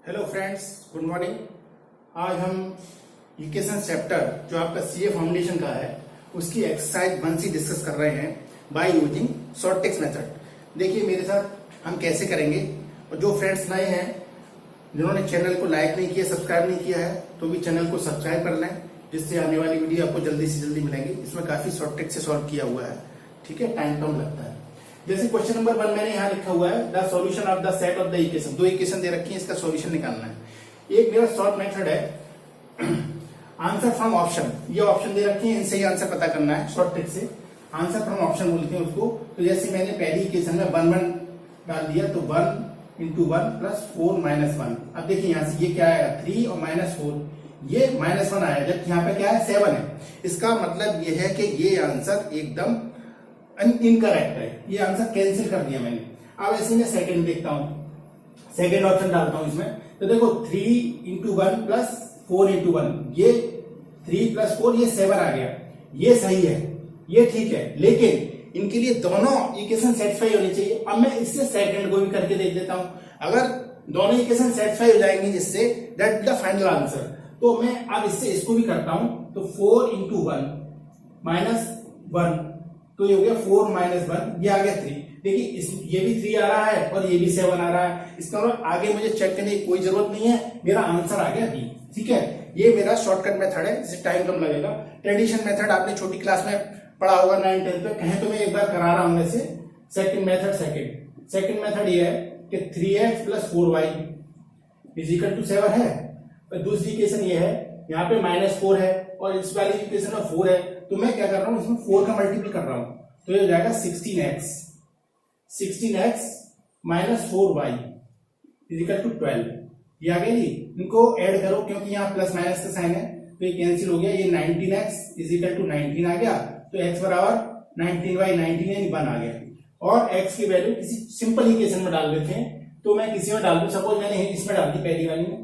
Hello friends, good morning. आज हम equation chapter जो आपका सीए फाउंडेशन का है उसकी एक्सरसाइज 1 सी डिस्कस कर रहे हैं by using short text method. देखिए मेरे साथ हम कैसे करेंगे। और जो फ्रेंड्स नए हैं जिन्होंने चैनल को लाइक नहीं किया, सब्सक्राइब नहीं किया है, तो भी चैनल को सब्सक्राइब कर लें, जिससे आने वाली वीडियो आपको जल्दी से जल्दी मिलेंगी। इसमें काफी शॉर्ट टेक्स्ट से सॉल्व किया हुआ है, ठीक है, टाइम कम लगता है। जैसे क्वेश्चन नंबर 1 मैंने यहाँ लिखा हुआ है the solution of the set of the equation. दो इक्वेशन दे रखी है, इसका सॉल्यूशन निकालना है। एक मेरा शॉर्ट मेथड है आंसर फ्रॉम ऑप्शन। ये ऑप्शन दे रखे हैं, इनसे ही आंसर पता करना है शॉर्ट ट्रिक से। आंसर फ्रॉम ऑप्शन बोलते हैं उसको। तो जैसे मैंने पहली इक्वेशन में 1 1 डाल दिया, तो 1 इंटू 1 प्लस 4 माइनस 1। अब देखिए यहाँ से ये क्या आएगा, 3 और -4, ये -1 आया, जबकि यहाँ पे क्या है 7 है। इसका मतलब ये है कि ये आंसर एकदम इनकरेक्ट है, ये आंसर कैंसिल कर दिया मैंने। अब ऐसे मैं सेकंड देखता हूं, सेकंड ऑप्शन डालता हूं इसमें। तो देखो 3 इंटू 1 प्लस 4 इंटू 1, ये 3 प्लस 4, ये 7 आ गया। ये सही है, ये ठीक है, लेकिन इनके लिए दोनों इक्वेशन सेटिस्फाई होनी चाहिए। अब मैं इससे सेकंड को भी करके देख देता हूं। अगर दोनों इक्वेशन सेटिस्फाई हो जाएंगी जिससे दैट द फाइनल आंसर, तो मैं अब इससे इसको भी करता हूं। तो 4 इंटू 1 माइनस 1, तो ये हो गया 4 माइनस 1, ये आ गया 3। देखिए ये भी 3 आ रहा है और ये भी 7 आ रहा है। इसका मतलब आगे मुझे चेक करने की कोई जरूरत नहीं है, मेरा आंसर आ गया बी। ठीक है, ये मेरा शॉर्टकट मेथड है, जिससे टाइम कम लगेगा। ट्रेडिशन मेथड आपने छोटी क्लास में पढ़ा होगा 9 10 में, कहें तो मैं एक बार करा रहा हूं। वैसे सेकंड मेथड ये है कि 3x plus 4y is equal to 7 है। और दूसरी इक्वेशन ये है, यहाँ पे -4 है और इस वाली इक्वेशन में 4 है। तो मैं क्या कर रहा हूं, इसमें 4 का मल्टीपल कर रहा हूं, तो ये हो जाएगा 16x minus 4y is equal to 12। ये आ गया जी। इनको ऐड करो क्योंकि यहाँ प्लस माइनस का साइन है, तो ये कैंसिल हो गया। ये 19x इज इक्वल टू 19 आ गया, तो x बराबर 19/19 यानी 1 आ गया। और x की वैल्यू किसी सिंपल इक्वेशन में डाल देते हैं। तो मैं किसी में डाल दूं, सपोज मैंने इसमें डाल दी पहली वाली में,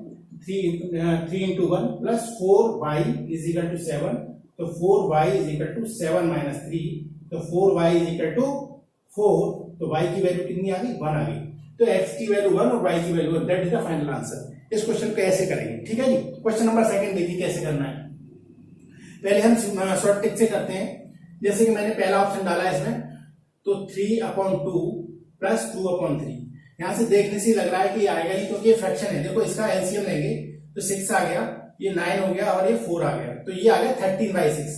3 into 1 plus 4y is equal to 7। तो 4y is equal to 7 minus 3, तो 4y इज इक्वल टू 4। तो y की वैल्यू कितनी आ गई, 1 आ गई। तो x की वैल्यू 1 और y की value 1, that is the final answer. इस क्वेश्चन को ऐसे करेंगे, ठीक है जी। क्वेश्चन नंबर 2 देखिए कैसे करना है। पहले हम शॉर्ट ट्रिक से करते हैं। जैसे कि मैंने पहला ऑप्शन डाला है इसमें, तो 3/2 प्लस 2/3। यहां से देखने से लग रहा है कि आएगा नहीं, क्योंकि ये फ्रैक्शन है। देखो इसका एलसीएम लेंगे तो 6 आ गया, ये 9 हो गया और ये 4 आ गया, तो ये आ गया 13/6,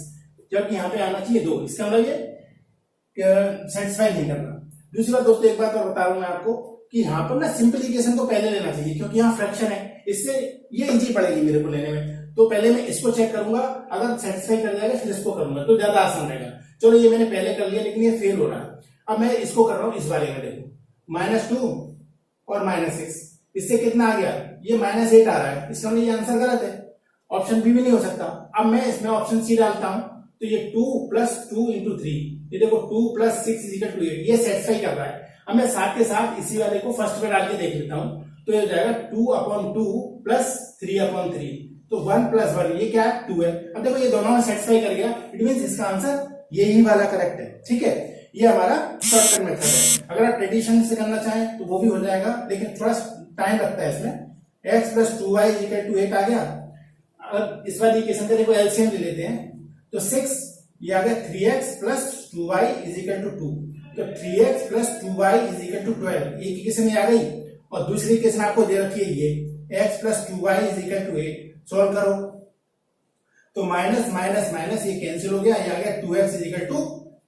जबकि यहाँ पे आना चाहिए 2। इसका मतलब ये सेटिस्फाई नहीं करना। दूसरी बात दोस्तों, एक बात और बता रहा हूं मैं आपको कि यहाँ पर ना सिंपलीफिकेशन को पहले लेना चाहिए, क्योंकि यहाँ फ्रैक्शन है, इससे ये इजी पड़ेगी मेरे को लेने में। तो पहले मैं इसको चेक करूंगा, अगर सेटिस्फाई कर जाएगा फिर इसको करूंगा, तो ज्यादा आसान रहेगा। चलो ये मैंने पहले कर लिया, लेकिन ये फेल हो रहा है। अब मैं इसको कर रहा हूं इस बारे में। देखो -2 और -6, इससे कितना आ गया, ये -8 आ रहा है। इसका मतलब ये आंसर गलत है, ऑप्शन बी भी नहीं हो सकता। अब मैं इसमें ऑप्शन सी डालता हूं, तो ये 2 प्लस 2 इंटू 3, ये देखो 2 प्लस 6 इज इक्वल टू 8, ये सेटिस्फाई कर रहा है। अब मैं साथ के साथ इसी वाले को फर्स्ट में डाल के देख लेता हूं, तो ये हो जाएगा 2/2 प्लस 3/3, तो 1 प्लस 1, ये क्या है 2 है। अब देखो ये दोनों में सेटिस्फाई कर गया, इट मींस इसका आंसर यही वाला करेक्ट है। ठीक है, ये हमारा शॉर्टकट मेथड है। अगर आप ट्रेडिशन से करना चाहें तो वो भी हो जाएगा, लेकिन थोड़ा टाइम लगता है इसमें। x plus 2y is equal to 8 आ गया। अगर इस वाली इक्वेशन का देखो एलसीएम ले लेते हैं, तो 6, ये आ गया 3x plus 2y is equal to 2, तो 3x plus 2y is equal to 12। एक इक्वेशन ये आ गई, और दूसरी इक्वेशन आपको दे रखी है ये x plus 2y is equal to 8। Solve करो तो माइनस माइनस माइनस ये कैंसिल हो गया, ये आ गया 2x इज इक्वल टू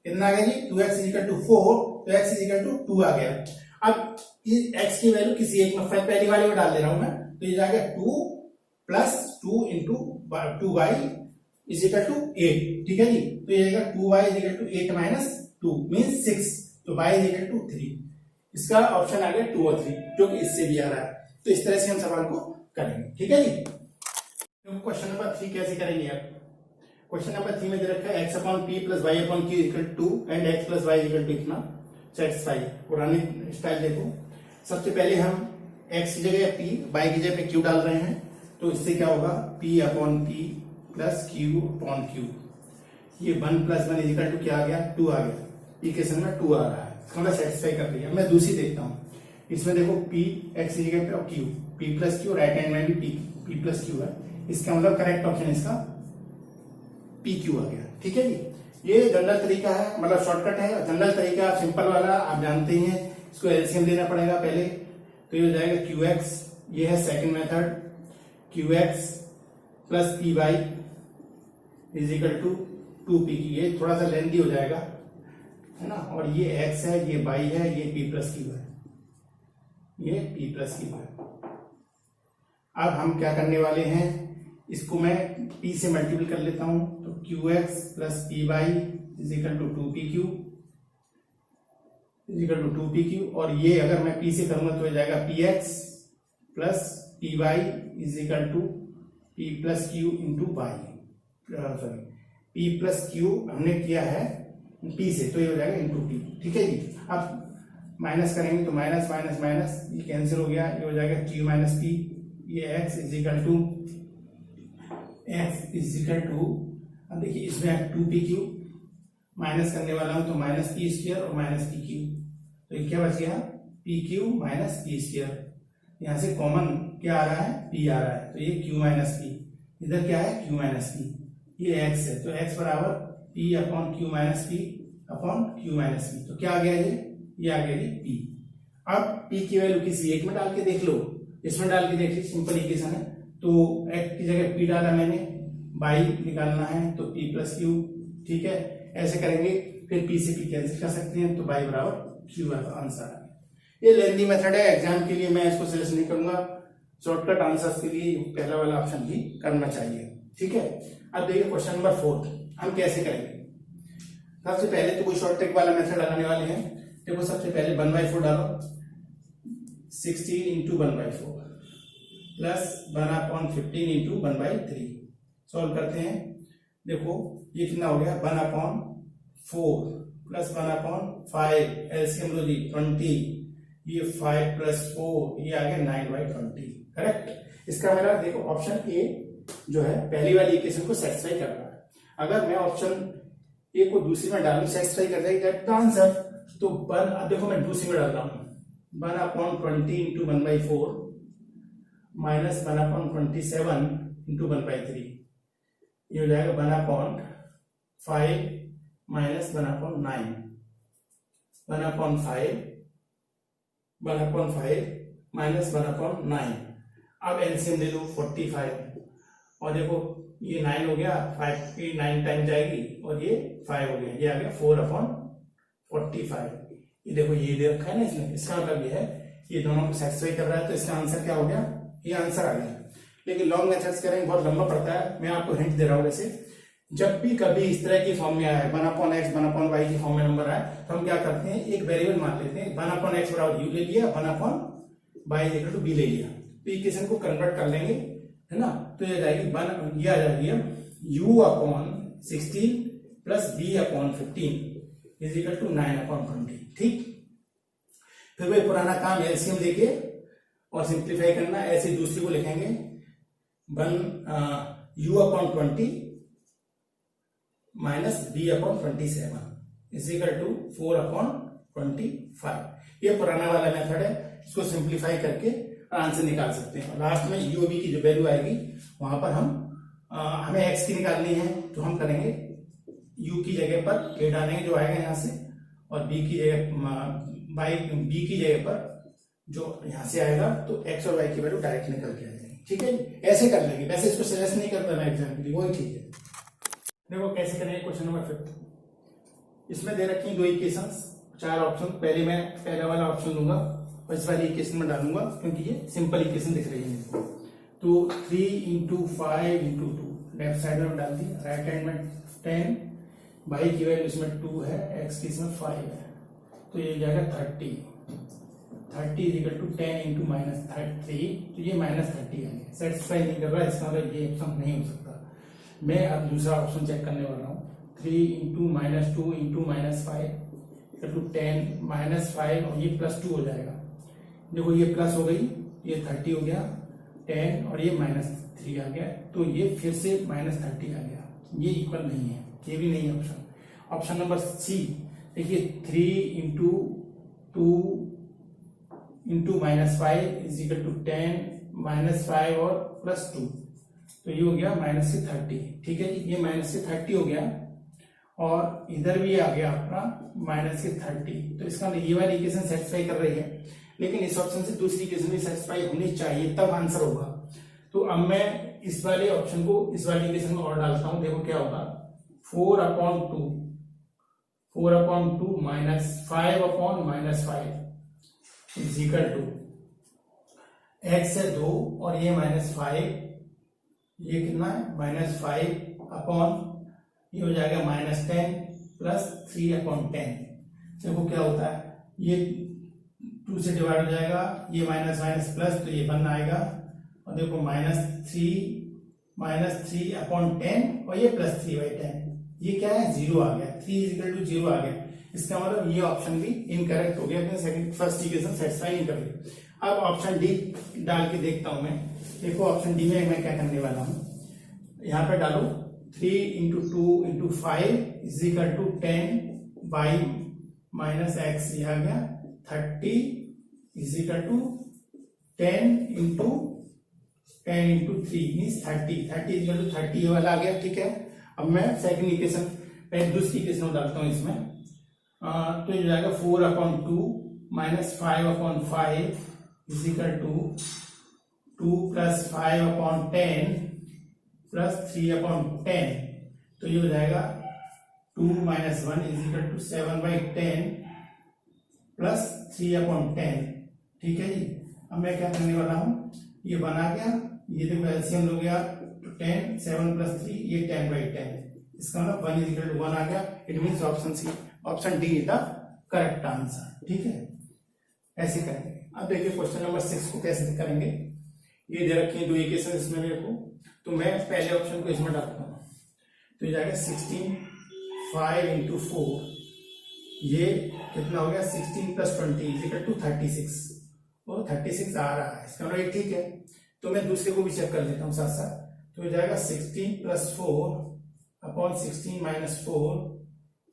कितना आ गया जी, 2x इज इक्वल टू 4, तो x इज इक्वल टू 2 आ गया। अब इस x की वैल्यू किसी एक में पहली वाले में डाल दे रहा हूं मैं, तो ये आ गया 2 plus 2 into 2y is equal to 8। ठीक है जी, तो ये आएगा 2y is equal to 8 minus 2 means 6, तो y इज इक्वल टू 3। इसका ऑप्शन आ गया 2 और 3, जो कि इससे भी आ रहा है। तो इस तरह से हम सवाल को करेंगे, ठीक है जी। क्वेश्चन नंबर 3 कैसे करेंगे आप। क्वेश्चन नंबर 3 में दे रखा है x/p plus y/q equal to and x plus y equal to इतना सेटिस्फाई। पुरानी स्टाइल देखो, सबसे पहले हम x की जगह p, y की जगह पे q डाल रहे हैं, तो इससे क्या होगा p/p प्लस q/q। ये 1 प्लस 1 इक्वल टू क्या आ गया, 2 आ गया। इक्वेशन में 2 आ रहा है, इसका मतलब सेटिस्फाई कर रही है। मैं दूसरी देखता हूँ, इसमें देखो पी एक्स की जगह पे और Q, P plus Q, right hand में भी पी प्लस क्यू है, इसका मतलब करेक्ट ऑप्शन इसका पी क्यू आ गया। ठीक है जी, ये जनरल तरीका है, मतलब शॉर्टकट है। जनरल तरीका सिंपल वाला आप जानते ही हैं, इसको एलसीएम लेना पड़ेगा पहले, तो ये हो जाएगा क्यू एक्स, ये है second method, q x plus p y is equal to 2p, ये थोड़ा सा लेंथी हो जाएगा है ना, और ये x है, ये y है, ये p प्लस क्यू है, ये p प्लस क्यू है। अब हम क्या करने वाले हैं, इसको मैं p से मल्टीपल कर लेता हूं, तो qx plus p y is equal to 2pq is equal to 2pq, और ये अगर मैं p से करूंगा तो हो जाएगा px plus p y is equal to p plus q into y, sorry p plus q हमने किया है p से, तो ये हो जाएगा इंटू p। ठीक है जी, अब माइनस करेंगे तो माइनस माइनस माइनस ये कैंसिल हो गया, ये हो जाएगा q माइनस p, ये x इज इक्वल टू अब देखिए इसमें 2pq माइनस करने वाला हूं तो माइनस पी स्क्वायर और माइनस पी क्यू, तो ये क्या बच गया P Q minus P square, यहां से कॉमन क्या आ रहा है p आ रहा है, तो ये q माइनस पी, इधर क्या है q माइनस पी, ये x है, तो x बराबर p upon Q minus P upon Q minus P, तो क्या आ गया ये आ गया ये p। अब p की वैल्यू किसी एक में डाल के देख लो, इसमें डाल के देख ली, सिंपल इक्वेशन है, तो x की जगह p डाला मैंने, y निकालना है तो p प्लस क्यू। ठीक है, ऐसे करेंगे, फिर p से p कैंसिल कर सकते हैं, तो y बराबर q आंसर है। ये लेंथी मेथड है, एग्जाम के लिए मैं इसको सजेस्ट नहीं करूंगा, शॉर्टकट आंसर्स के लिए पहला वाला ऑप्शन भी करना चाहिए। ठीक है, अब देखिए क्वेश्चन नंबर 4 हम कैसे करेंगे। सबसे पहले तो कोई शॉर्ट ट्रिक वाला मेथड लगाने वाले हैं। देखो सबसे पहले 1/4 डालो, 16 इंटू 1/4 प्लस 1/15 इंटू 1/3, सॉल्व करते हैं। देखो ये कितना हो गया 1/4 प्लस 1/5, एलसीएम लो जी 20, ये 5 प्लस 4, ये आ गया 9/20, करेक्ट। इसका मेरा देखो ऑप्शन ए जो है पहली वाली इक्वेशन को सेटिस्फाई कर रहा है। अगर मैं ऑप्शन ए को दूसरी में डालू सेटिस्फाई कर जाएगी दैट द आंसर, तो अब देखो मैं दूसरी में डाल रहा हूं 1/20 इंटू 1/4 माइनस 1/27 इंटू 1/3, ये हो जाएगा 1/5 माइनस 1/9, 1/5 माइनस 1/9। अब एलसीएम ले लो 45, और देखो ये 9 हो गया, 5 की 9 टाइम जाएगी, और ये 5 हो गया, ये आ गया 4/45। ये देखो ये दे रखा है ना इसमें, इसका मतलब ये है ये दोनों को सेटिस्फाई कर रहा है, तो इसका आंसर क्या हो गया, ये आंसर आ गया। लेकिन लॉन्ग मेथड्स करेंगे बहुत लंबा पड़ता है, मैं आपको हिंट दे रहा हूं। वैसे जब भी कभी इस तरह की फॉर्म में आया है 1/x 1/y की फॉर्म में नंबर आया, तो हम क्या करते हैं एक वेरिएबल मान लेते हैं, 1/x बराबर u ले लिया, 1/y इक्वल टू b ले लिया, तो इक्वेशन को कन्वर्ट कर लेंगे, है ना, तो ये जाएगी ये आ जाएगी u/16 plus b/15 is equal to 9/20। ठीक, फिर वही पुराना काम एलसीएम लेके और सिंप्लीफाई करना, ऐसे दूसरी को लिखेंगे u/20 minus b/27 is equal to 4/25। ये पुराना वाला मेथड है, इसको सिंप्लीफाई करके आंसर निकाल सकते हैं। लास्ट में u b की जो वैल्यू आएगी वहां पर हमें x की निकालनी है, तो हम करेंगे u की जगह पर a डालेंगे जो आएगा यहां से, और b की जगह b की जगह पर जो यहां से आएगा, तो x और y की वैल्यू डायरेक्ट निकल के आ जाएगी। ठीक है, ऐसे कर लेंगे, वैसे इसको सजेस्ट नहीं करता मैं एग्जाम के लिए, वही ठीक है। देखो कैसे करेंगे क्वेश्चन नंबर 5, इसमें दे रखी 2 इक्वेशंस, 4 ऑप्शन, पहले मैं पहला वाला ऑप्शन लूंगा और इस वाली इक्वेशन में डालूंगा, क्योंकि ये सिंपल इक्वेशन दिख रही है। तो 3 इंटू 5 इंटू 2 लेफ्ट साइड में डाल दी, राइट हैंड में 10, y की वैल्यू इसमें 2 है, x की इसमें 5 है, तो ये जाएगा 30 इज इक्वल टू 10 इंटू -3, तो ये -30 है, सेटिस्फाई नहीं कर रहा है, इसका मतलब ये ऑप्शन नहीं हो सकता। मैं अब दूसरा ऑप्शन चेक करने वाला हूँ, 3 इंटू -2 इंटू -5 इक्वल टू 10 -5, और ये +2 हो जाएगा। देखो ये प्लस हो गई, ये 30 हो गया, 10 और ये -3 आ गया, तो ये फिर से -30 आ गया, ये इक्वल नहीं है, ये भी नहीं है ऑप्शन। ऑप्शन नंबर सी देखिए 3 into 2 into -5 is equal to 10 -5 और +2, तो ये हो गया -30। ठीक है जी, ये -30 हो गया और इधर भी आ गया अपना -30। तो इसका ये वाली इक्वेशन सेटिस्फाई कर रही है, लेकिन इस ऑप्शन से दूसरी इक्वेशन भी सेटिस्फाई होनी चाहिए, तब आंसर होगा। तो अब मैं इस वाले ऑप्शन को इस वाली इक्वेशन में और डालता हूं, देखो क्या होगा। 4/2 -5/-5 इज इक्वल टू x है 2 और ये -5, ये कितना है -5 अपॉन ये हो जाएगा -10 प्लस 3/10। देखो क्या होता है, ये 2 से डिवाइड हो जाएगा, ये माइनस माइनस प्लस, तो ये 1 आएगा और देखो -3/10 और ये +3/10, ये क्या है 0 आ गया, 3 इज इक्वल टू 0 आ गया। इसका मतलब ये ऑप्शन भी इनकरेक्ट हो गया, सेकंड फर्स्ट इक्वेशन सेटिस्फाई नहीं कर रही। अब ऑप्शन डी डाल के देखता हूं मैं। देखो ऑप्शन डी में मैं क्या करने वाला हूं, यहां पे डालो 3 × 2 × 5 इज इक्वल टू 10/-x, ये आ गया 30 is equal to 10 × 3 means 30 is equal to 30, ये वाला आ गया। ठीक है, अब मैं सेकंड इक्वेशन पहले दूसरी इक्वेशन डालता हूं इसमें, तो ये जाएगा 4/2 -5/5 इज इक्वल टू 2 + 5/10 प्लस 3/10, तो ये हो जाएगा 2 - 1 इज इक्वल टू 7/10 प्लस 3/10। ठीक है जी, अब मैं क्या करने वाला हूं, ये बना गया, ये देखो एलसीएम हो गया, तो 10 7 + 3 ये 10/10, इसका मतलब 1 इज इक्वल टू 1 आ गया। It means option D is the correct answer. ठीक है, ऐसे करेंगे। अब देखिए क्वेश्चन नंबर 6 को कैसे करेंगे। ये दे रखी है 2 इक्वेशन इसमें मेरे को, तो मैं पहले ऑप्शन को इसमें डालता हूं, तो ये जाएगा 16 5 × 4, ये कितना हो गया 16 + 20 इज इक्वल टू 36, और 36 आ रहा है, इसका मतलब ठीक है। तो मैं दूसरे को भी चेक कर लेता हूं साथ साथ, तो ये जाएगा 16 + 4/16 - 4,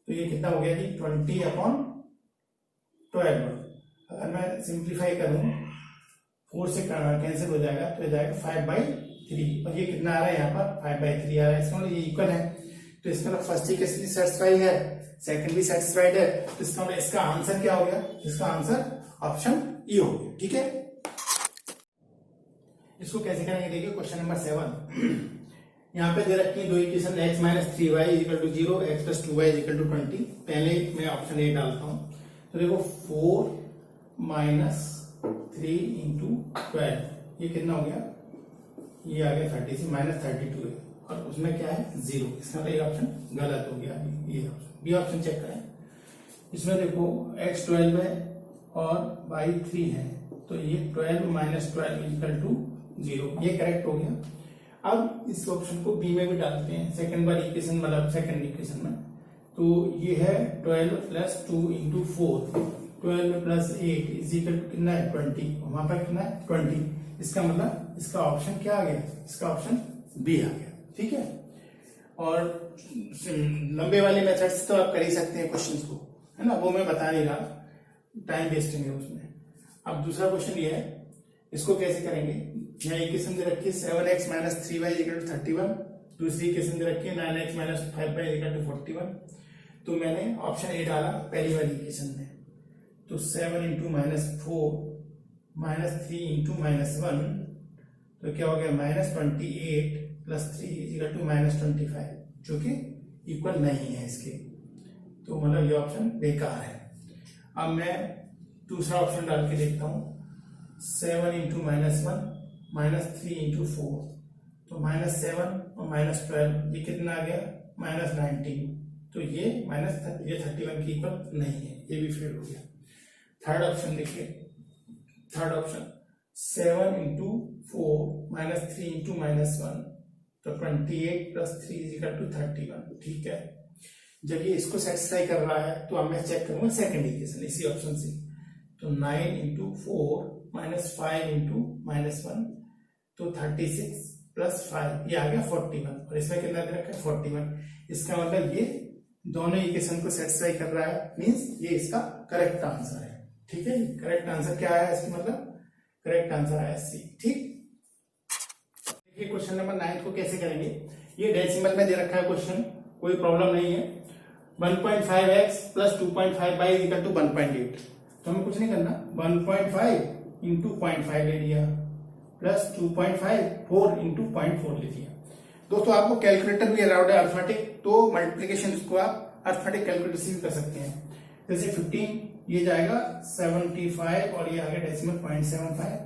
तो ये कितना हो गया जी 20/12। अगर मैं सिंप्लीफाई करूं 4 से कैंसिल हो जाएगा, तो ये जाएगा 5/3, और ये कितना आ रहा है यहाँ पर 5/3 आ रहा है, इसका मतलब ये इक्वल है। तो इसका मतलब फर्स्ट इक्वेशन भी सेटिस्फाइड है, सेकंड भी सेटिस्फाइड है, तो इसका मतलब इसका आंसर क्या हो गया, इसका आंसर ऑप्शन ई हो गया। ठीक है, इसको कैसे करेंगे देखिए क्वेश्चन नंबर 7। यहाँ पे दे रखी है 2 equation, x - 3y = 0, x + 2y = 20। पहले मैं ऑप्शन ए डालता हूं, तो देखो 4 - 3 × 12, ये कितना हो गया, ये आ गया 36 -32 है, और उसमें क्या है 0, इसका मतलब ये ऑप्शन गलत हो गया। ये ऑप्शन बी ऑप्शन चेक करें, इसमें देखो x 12 है और y 3 है, तो ये 12 - 12 = 0, ये करेक्ट हो गया। अब इस ऑप्शन को बी में भी डालते हैं, सेकंड वाली इक्वेशन मतलब सेकंड इक्वेशन में, तो ये है 12 + 2 × 4, 12 + 8 इज इक्वल टू कितना है 20, वहां पर कितना है 20, इसका मतलब इसका ऑप्शन क्या आ गया, इसका ऑप्शन बी आ गया। ठीक है, और लंबे वाले मेथड्स तो आप कर ही सकते हैं क्वेश्चंस को, है ना, वो मैं बता नहीं रहा, टाइम वेस्टिंग है उसमें। अब दूसरा क्वेश्चन ये है, इसको कैसे करेंगे। यहाँ इक्वेशन दे रखी है 7x - 3y = 31, दूसरी इक्वेशन दे रखी है 9x - 5y = 41। तो मैंने ऑप्शन ए डाला पहली वाली इक्वेशन में, तो 7 × -4 - 3 × -1, तो क्या हो गया -28 + 3 = -25, जो कि इक्वल नहीं है इसके, तो मतलब ये ऑप्शन बेकार है। अब मैं दूसरा ऑप्शन डाल के देखता हूं, 7 × -1 - 3 × 4, तो -7 और -12 ये कितना आ गया -19, तो ये ये 31 की इक्वल नहीं है, ये भी फेल हो गया। थर्ड ऑप्शन देखिए, थर्ड ऑप्शन 7 × 4 - 3 × -1, तो 28 + 3 = 31। ठीक है, जब ये इसको सेटिस्फाई कर रहा है, तो अब मैं चेक करूंगा सेकंड इक्वेशन इसी ऑप्शन से, तो 9 × 4 - 5 × -1, तो 36 + 5 ये आ गया 41, और इसमें कितना दे रखा है 41। इसका मतलब ये दोनों इक्वेशन को सेटिस्फाई कर रहा है, मींस ये इसका करेक्ट आंसर है। ठीक है, करेक्ट आंसर क्या आया इसका मतलब, करेक्ट आंसर आया सी। ठीक, देखिए क्वेश्चन नंबर 9 को कैसे करेंगे। ये डेसिमल में दे रखा है क्वेश्चन, कोई प्रॉब्लम नहीं है। 1.5x plus 2.5y equal to 1.8, तो हमें कुछ नहीं करना, 1.5 इंटू 0.5 ले लिया प्लस 2.5 4 इंटू 0.4 ले लिया। दोस्तों आपको कैलकुलेटर भी अलाउड है अर्थमेटिक, तो मल्टीप्लीकेशन इसको आप अर्थमेटिक कैलकुलेटर से भी कर सकते हैं। जैसे 15 ये जाएगा 75 और ये आ गया डेसिमल 0.75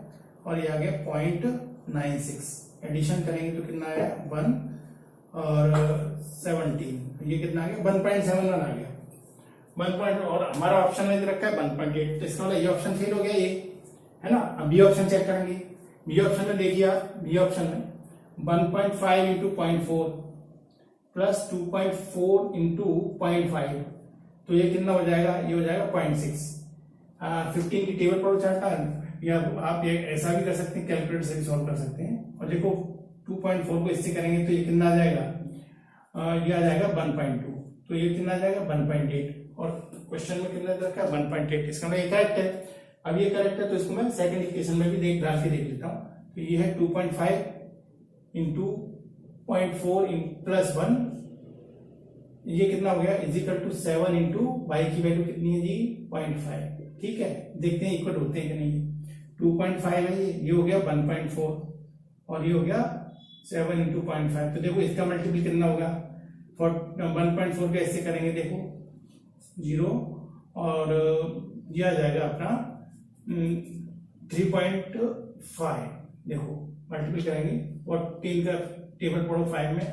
और ये आ गया 0.96, एडिशन करेंगे तो कितना आया 1 और 17, ये कितना आ गया 1.71 आ गया 1. और हमारा ऑप्शन में रखा है 1.8, तो इसका मतलब ये ऑप्शन फेल हो गया ये, है ना। अब बी ऑप्शन चेक करेंगे। बी ऑप्शन में देखिए आप, बी ऑप्शन में 1.5 इंटू 0.4 प्लस 2.4 इंटू 0.5, तो ये कितना हो जाएगा, ये हो जाएगा 0.6। 15 की टेबल पर चाहता है, या आप ये ऐसा भी कर सकते हैं, कैलकुलेटर से भी सॉल्व कर सकते हैं। और देखो 2.4 को इससे करेंगे तो ये कितना आ जाएगा, ये आ जाएगा 1.2, तो ये कितना आ जाएगा 1.8, और क्वेश्चन में कितना रखा है 1.8, इसका मतलब ये करेक्ट है। अब ये करेक्ट है तो इसको मैं सेकंड इक्वेशन में भी देख लेता हूँ। तो ये है 2.5 इंटू 0.4 प्लस 1, ये कितना हो गया इजिकल टू 7 इंटू वाई की वैल्यू कितनी है जी 0.5। ठीक है, देखते हैं इक्वल होते हैं कि नहीं। 2.5 है ये हो गया 1.4 और ये हो गया 7 इंटू 0.5, तो देखो इसका मल्टीपल कितना होगा 1.4 का इससे करेंगे, देखो 0 और ये आ जाएगा अपना 3.5, देखो मल्टीपल करेंगे और 3 का टेबल पढ़ो 5 में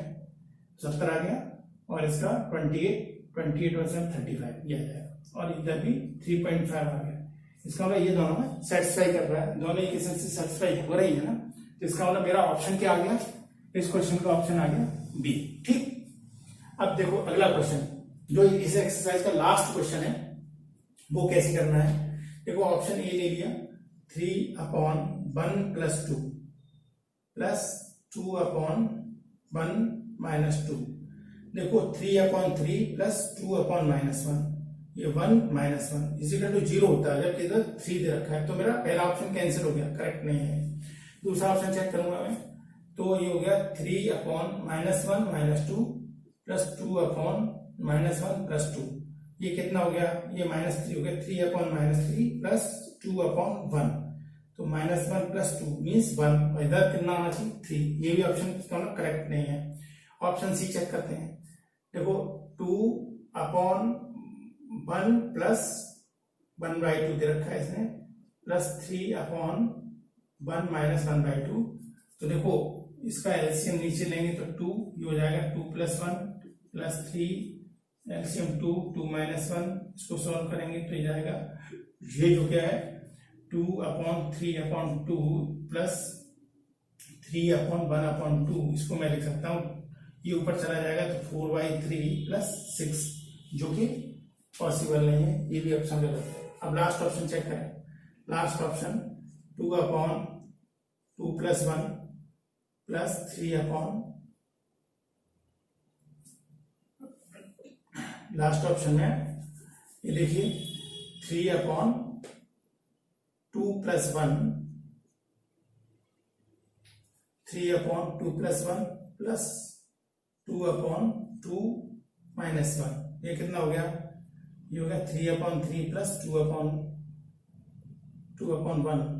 70 आ गया और इसका 28 और 35 ये आ जाएगा और इधर भी 3.5 आ गया। इसका मतलब ये दोनों में सेटिस्फाई कर रहा है, दोनों इक्वेशन से सेटिस्फाई हो रही है ना, तो इसका मतलब मेरा ऑप्शन क्या आ गया, इस क्वेश्चन का ऑप्शन आ गया बी। ठीक, अब देखो अगला क्वेश्चन जो इस एक्सरसाइज का लास्ट क्वेश्चन है वो कैसे करना है। देखो ऑप्शन ए ले लिया 3/1 प्लस 2 प्लस 2/1 माइनस 2। देखो 3/3 प्लस 2/-1, ये 1 माइनस 1 इजिकल टू 0 होता है, जबकि इधर 3 दे रखा है, तो मेरा पहला ऑप्शन कैंसिल हो गया, करेक्ट नहीं है। दूसरा ऑप्शन चेक करूंगा मैं, तो ये हो गया 3/-1 माइनस 2 प्लस 2/-1 प्लस 2, ये कितना हो गया, ये -3 हो गया, 3/-3 प्लस 2/1, तो -1 प्लस 2 मीन्स 1, इधर कितना आना चाहिए 3, ये भी ऑप्शन करेक्ट नहीं है। ऑप्शन सी चेक करते हैं। देखो 2/1 प्लस 1/2 दे रखा है इसने, प्लस 3/1 माइनस 1/2, तो देखो इसका एलसीएम नीचे लेंगे तो 2, ये हो जाएगा 2 प्लस 1 प्लस 3, एलसीएम 2 माइनस 1, इसको सॉल्व करेंगे तो ये जाएगा, ये जो क्या है 2/3/2 प्लस 3/1/2, इसको मैं लिख सकता हूँ, ये ऊपर चला जाएगा तो 4/3 प्लस 6, जो कि पॉसिबल नहीं है, ये भी ऑप्शन गलत है। अब लास्ट ऑप्शन चेक करें। Last option 2/2 plus 1 plus 3/, last option में ये देखिए 3/2 प्लस 1, 3/2 प्लस 1 प्लस 2/2 माइनस 1, ये कितना हो गया, ये हो गया 3/3 प्लस 2/1,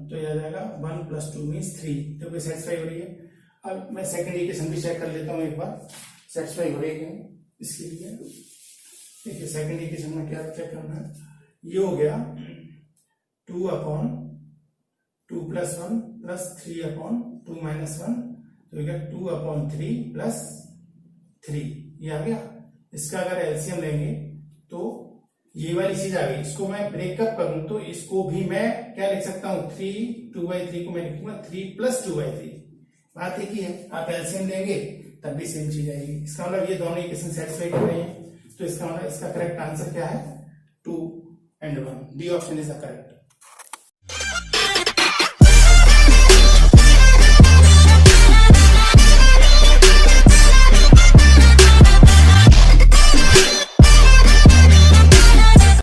तो ये आ जाएगा 1 प्लस 2 मीन्स 3, तो कोई सेटिस्फाई हो रही है। अब मैं सेकंड इक्वेशन भी चेक कर लेता हूँ एक बार, सेटिस्फाई हो रही है इसके लिए। देखिए सेकंड इक्वेशन में क्या चेक करना है, ये हो गया 2/2 प्लस 1 प्लस 3/2 माइनस 1, तो ये 2/3 प्लस 3, ये आ गया। इसका अगर एलसीएम लेंगे तो ये वाली चीज आ गई, इसको मैं ब्रेकअप करूं तो इसको भी मैं क्या लिख सकता हूं, 2/3 को मैं लिखूंगा 3 प्लस 2/3, बात एक ही है। आप एलसीएम लेंगे तब भी सेम चीज आएगी। इसका मतलब ये दोनों इक्वेशन सेटिस्फाई कर रहे हैं, तो इसका मतलब इसका करेक्ट आंसर क्या है 2 and 1, D option is the correct.